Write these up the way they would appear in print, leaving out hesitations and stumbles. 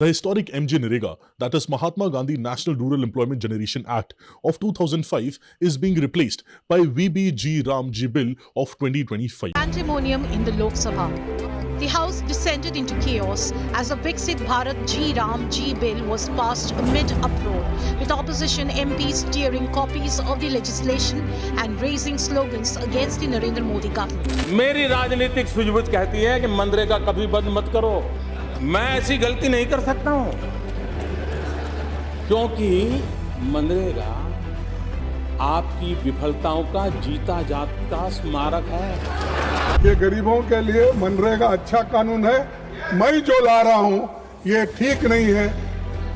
The historic MGNREGA, that is Mahatma Gandhi National Rural Employment Generation Act of 2005, is being replaced by VBGRAMG Bill of 2025. Pandemonium in the Lok Sabha. The House descended into chaos as a Viksit Bharat-Guarantee bill was passed amid uproar, with opposition MPs tearing copies of the legislation and raising slogans against the Narendra Modi government. मेरी राजनीतिक सूझबूझ कहती है कि मनरेगा कभी बंद मत करो। मैं ऐसी गलती नहीं कर सकता हूं, क्योंकि मनरेगा आपकी विफलताओं का जीता जागता स्मारक है। ये गरीबों के लिए मनरेगा अच्छा कानून है। मैं जो ला रहा हूं ये ठीक नहीं है।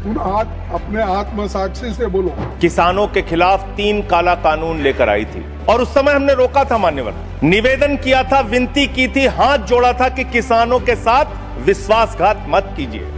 तुम अपने आत्मसाक्षी से बोलो। किसानों के खिलाफ 3 काला कानून लेकर आई थी और उस समय हमने रोका था, मान्यवर, निवेदन किया था, विनती की थी, हाथ जोड़ा था कि किसानों के साथ विश्वासघात मत कीजिए।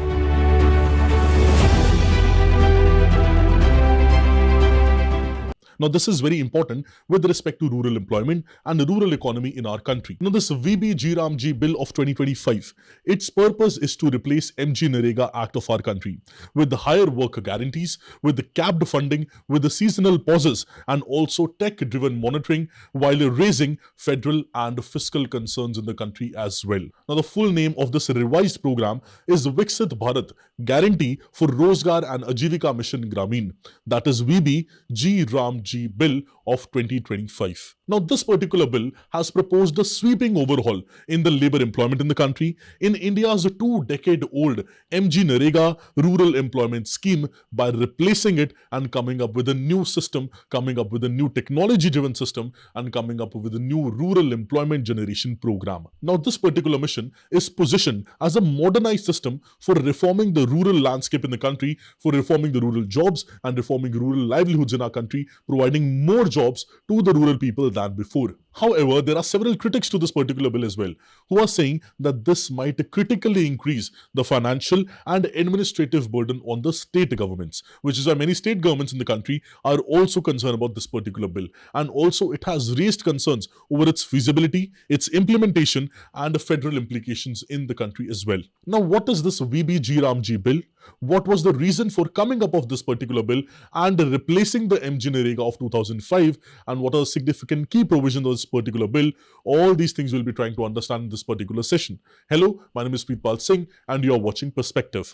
Now, this is very important with respect to rural employment and the rural economy in our country. Now, this VBGRAMG Bill of 2025, its purpose is to replace MGNREGA Act of our country with the higher work guarantees, with the capped funding, with the seasonal pauses, and also tech-driven monitoring, while raising federal and fiscal concerns in the country as well. Now, the full name of this revised program is Viksit Bharat-Guarantee for Rozgar and Ajeevika Mission Gramin, that is VBGRAMG Bill of 2025. Now, this particular bill has proposed a sweeping overhaul in the labor employment in the country in India's 2-decade-old MGNREGA rural employment scheme by replacing it and coming up with a new system, coming up with a new technology-driven system, and coming up with a new rural employment generation program. Now, this particular mission is positioned as a modernized system for reforming the rural landscape in the country, for reforming the rural jobs and reforming rural livelihoods in our country, providing more jobs to the rural people than before. However, there are several critics to this particular bill as well, who are saying that this might critically increase the financial and administrative burden on the state governments, which is why many state governments in the country are also concerned about this particular bill. And also, it has raised concerns over its feasibility, its implementation, and the federal implications in the country as well. Now, what is this VBGRAMG bill? What was the reason for coming up of this particular bill and replacing the MGNREGA of 2005, and what are the significant key provisions of this particular bill? All these things we'll be trying to understand in this particular session. Hello, my name is Preetpal Singh and you're watching Perspective.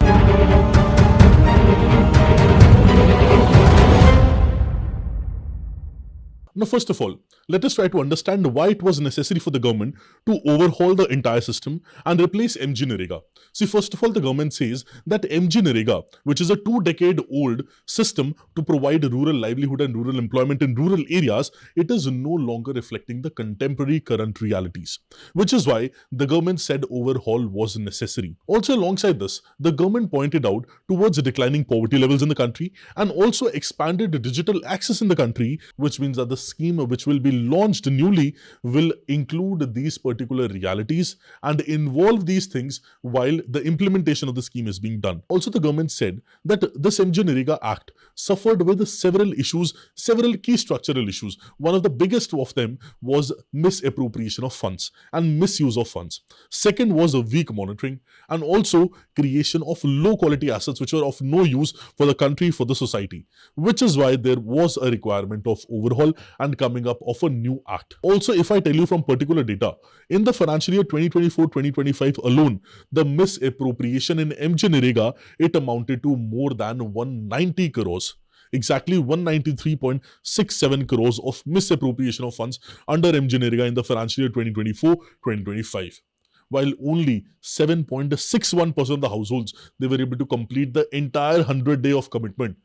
Now, first of all, let us try to understand why it was necessary for the government to overhaul the entire system and replace MGNREGA. See, first of all, the government says that MGNREGA, which is a 2-decade-old system to provide rural livelihood and rural employment in rural areas, it is no longer reflecting the contemporary current realities, which is why the government said overhaul was necessary. Also, alongside this, the government pointed out towards declining poverty levels in the country and also expanded digital access in the country, which means that the scheme which will be launched newly will include these particular realities and involve these things while the implementation of the scheme is being done. Also, the government said that this MGNREGA Act suffered with several issues, several key structural issues. One of the biggest of them was misappropriation of funds and misuse of funds. Second was a weak monitoring and also creation of low quality assets which were of no use for the country, for the society, which is why there was a requirement of overhaul and coming up of a new act. Also, if I tell you from particular data, in the financial year 2024-2025 alone, the misappropriation in MGNREGA, it amounted to more than 190 crores. Exactly 193.67 crores of misappropriation of funds under MGNREGA in the financial year 2024-2025. While only 7.61% of the households, they were able to complete the entire 100-day of commitment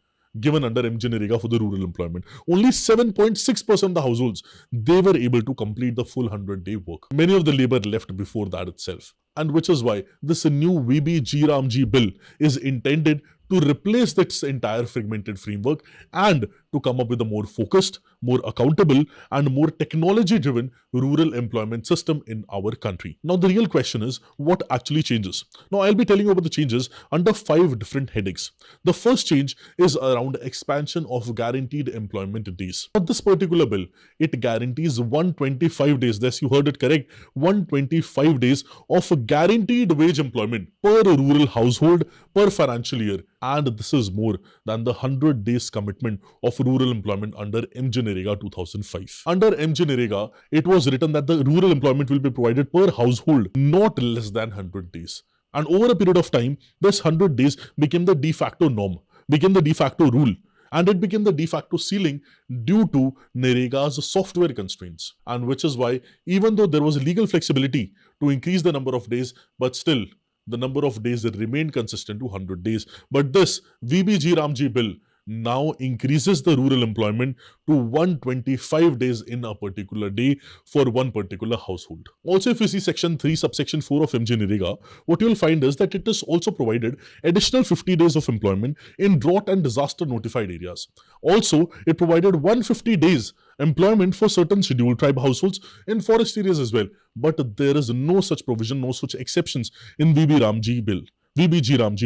given under MGNREGA for the rural employment. Only 7.6% of the households, they were able to complete the full 100-day work. Many of the labor left before that itself. And which is why this new VBGRAMG bill is intended to replace this entire fragmented framework and to come up with a more focused, more accountable, and more technology-driven rural employment system in our country. Now, the real question is, what actually changes? Now, I'll be telling you about the changes under 5 different headings. The first change is around expansion of guaranteed employment days. Now, this particular bill, it guarantees 125 days. Yes, you heard it correct. 125 days of guaranteed wage employment per rural household per financial year. And this is more than the 100 days commitment of rural employment under MGNREGA 2005. Under MGNREGA, it was written that the rural employment will be provided per household, not less than 100 days. And over a period of time, this 100 days became the de facto norm, became the de facto rule. And it became the de facto ceiling due to NREGA's software constraints. And which is why, even though there was legal flexibility to increase the number of days, but still, the number of days remained consistent to 100 days. But this VBGRAMG bill now increases the rural employment to 125 days in a particular day for one particular household. Also, if you see section 3 subsection 4 of MGNREGA, what you will find is that it is also provided additional 50 days of employment in drought and disaster notified areas. Also, it provided 150 days employment for certain scheduled tribe households in forest areas as well. But there is no such provision, no such exceptions in VBGRAMG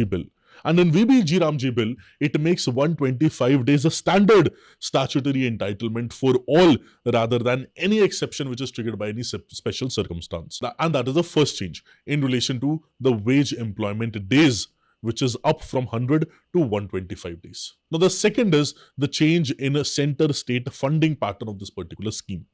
bill. And in VBGRAMG bill, it makes 125 days a standard statutory entitlement for all rather than any exception which is triggered by any special circumstance. And that is the first change in relation to the wage employment days, which is up from 100 to 125 days. Now, the second is the change in a center-state funding pattern of this particular scheme.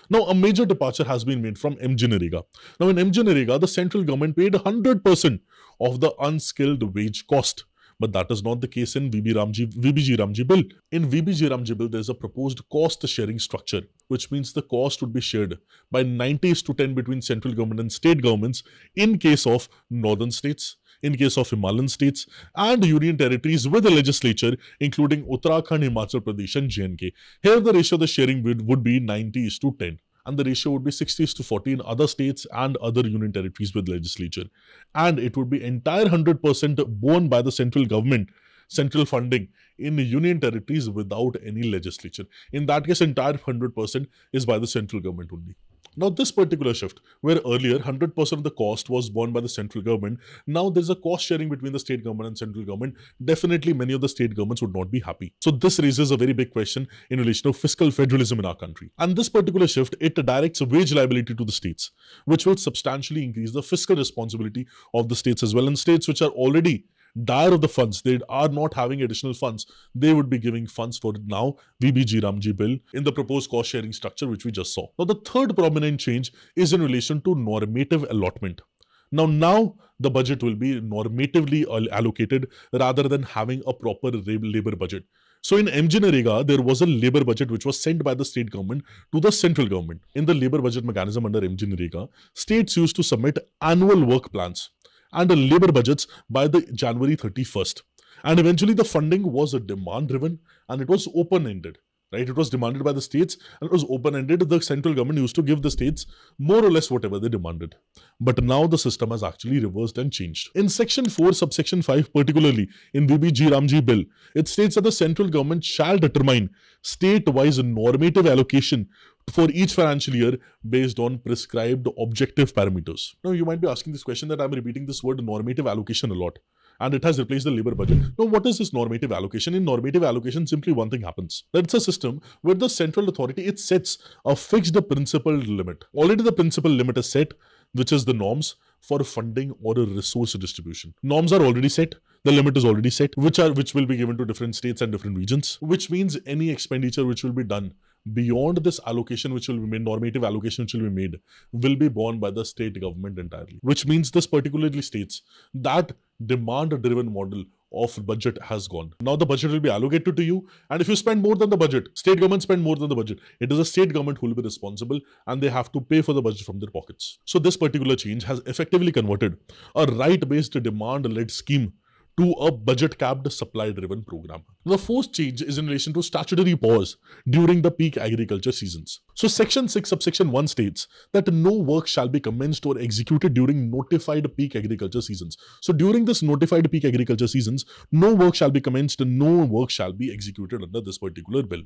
Now, a major departure has been made from MGNREGA. Now, in MGNREGA, the central government paid 100% of the unskilled wage cost. But that is not the case in VBGRAMG bill. In VBGRAMG bill, there is a proposed cost sharing structure, which means the cost would be shared by 90:10 between central government and state governments in case of northern states, in case of Himalayan states, and union territories with the legislature, including Uttarakhand, Himachal Pradesh, and JNK. Here, the ratio of the sharing would be 90:10. And the ratio would be 60:40 in other states and other union territories with legislature. And it would be entire 100% borne by the central government, central funding in union territories without any legislature. In that case, entire 100% is by the central government only. Now, this particular shift, where earlier 100% of the cost was borne by the central government, now there's a cost sharing between the state government and central government. Definitely, many of the state governments would not be happy. So this raises a very big question in relation to fiscal federalism in our country. And this particular shift, it directs wage liability to the states, which will substantially increase the fiscal responsibility of the states as well. And states which are already dire of the funds, they are not having additional funds, they would be giving funds for it now, VBGRAMG bill, in the proposed cost sharing structure which we just saw. Now, the third prominent change is in relation to normative allotment. Now the budget will be normatively allocated rather than having a proper labor budget. So in MGNREGA, there was a labor budget which was sent by the state government to the central government. In the labor budget mechanism under MGNREGA, states used to submit annual work plans and labor budgets by the January 31st. And eventually the funding was demand driven and it was open-ended. Right? It was demanded by the states and it was open-ended. The central government used to give the states more or less whatever they demanded. But now the system has actually reversed and changed. In section 4, subsection 5, particularly in VBGRAMG bill, it states that the central government shall determine state-wise normative allocation for each financial year based on prescribed objective parameters. Now, you might be asking this question that I'm repeating this word normative allocation a lot, and it has replaced the labor budget. Now, what is this normative allocation? In normative allocation, simply one thing happens. That's a system where the central authority, it sets a fixed principal limit. Already the principal limit is set, which is the norms for funding or a resource distribution. Norms are already set. The limit is already set, which will be given to different states and different regions, which means any expenditure which will be done beyond this allocation which will be made, normative allocation which will be made, will be borne by the state government entirely. Which means this particularly states that demand-driven model of budget has gone. Now the budget will be allocated to you, and if you spend more than the budget, state government spend more than the budget, it is the state government who will be responsible and they have to pay for the budget from their pockets. So this particular change has effectively converted a right-based demand-led scheme to a budget-capped supply-driven program. The fourth change is in relation to statutory pause during the peak agriculture seasons. So Section 6 subsection 1 states that no work shall be commenced or executed during notified peak agriculture seasons. So during this notified peak agriculture seasons, no work shall be commenced and no work shall be executed under this particular bill.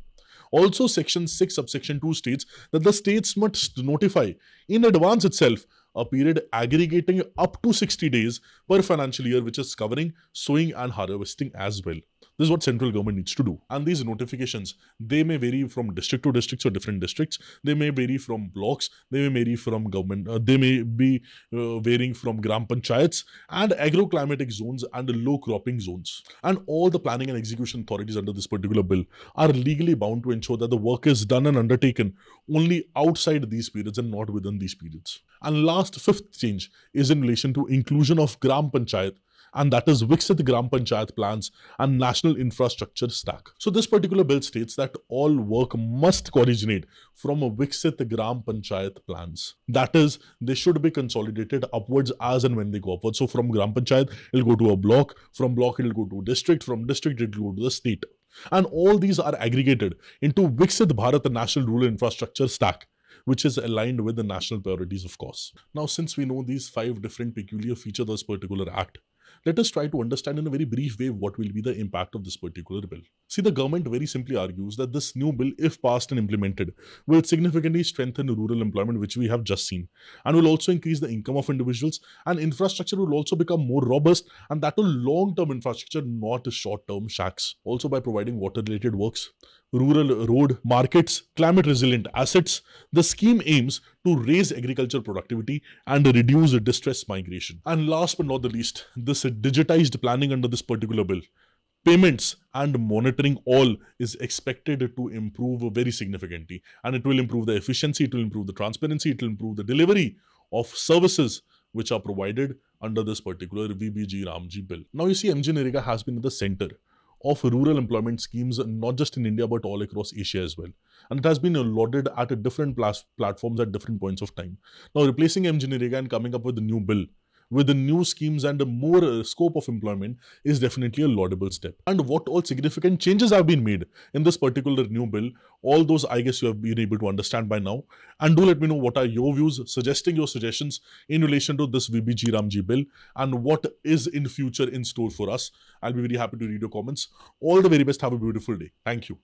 Also, Section 6 subsection 2 states that the states must notify in advance itself a period aggregating up to 60 days per financial year, which is covering sowing and harvesting as well. This is what central government needs to do. And these notifications, they may vary from district to districts or different districts. They may vary from blocks. They may vary from government. They may be varying from gram panchayats and agroclimatic zones and low cropping zones. And all the planning and execution authorities under this particular bill are legally bound to ensure that the work is done and undertaken only outside these periods and not within these periods. And last, fifth change is in relation to inclusion of gram panchayat, and that is Viksit Gram Panchayat plans and national infrastructure stack. So this particular bill states that all work must originate from a Viksit Gram Panchayat plans. That is, they should be consolidated upwards as and when they go upwards. So from Gram Panchayat, it'll go to a block, from block it'll go to district, from district it'll go to the state. And all these are aggregated into Viksit Bharat National Rural Infrastructure Stack, which is aligned with the national priorities, of course. Now, since we know these 5 different peculiar features of this particular act, let us try to understand in a very brief way what will be the impact of this particular bill. See, the government very simply argues that this new bill, if passed and implemented, will significantly strengthen rural employment, which we have just seen, and will also increase the income of individuals, and infrastructure will also become more robust, and that will long-term infrastructure, not short-term shacks. Also, by providing water-related works, rural road, markets, climate-resilient assets, the scheme aims to raise agricultural productivity and reduce distress migration. And last but not the least, this digitized planning under this particular bill, payments and monitoring all is expected to improve very significantly, and it will improve the efficiency, it will improve the transparency, it will improve the delivery of services which are provided under this particular VBGRAMG bill. Now you see, MGNREGA has been at the center of rural employment schemes, not just in India but all across Asia as well. And it has been lauded at different platforms at different points of time. Now replacing MGNREGA and coming up with a new bill with the new schemes and a more scope of employment is definitely a laudable step. And what all significant changes have been made in this particular new bill, all those I guess you have been able to understand by now. And do let me know what are your views, suggesting your suggestions in relation to this VBGRAMG bill and what is in future in store for us. I'll be very happy to read your comments. All the very best. Have a beautiful day. Thank you.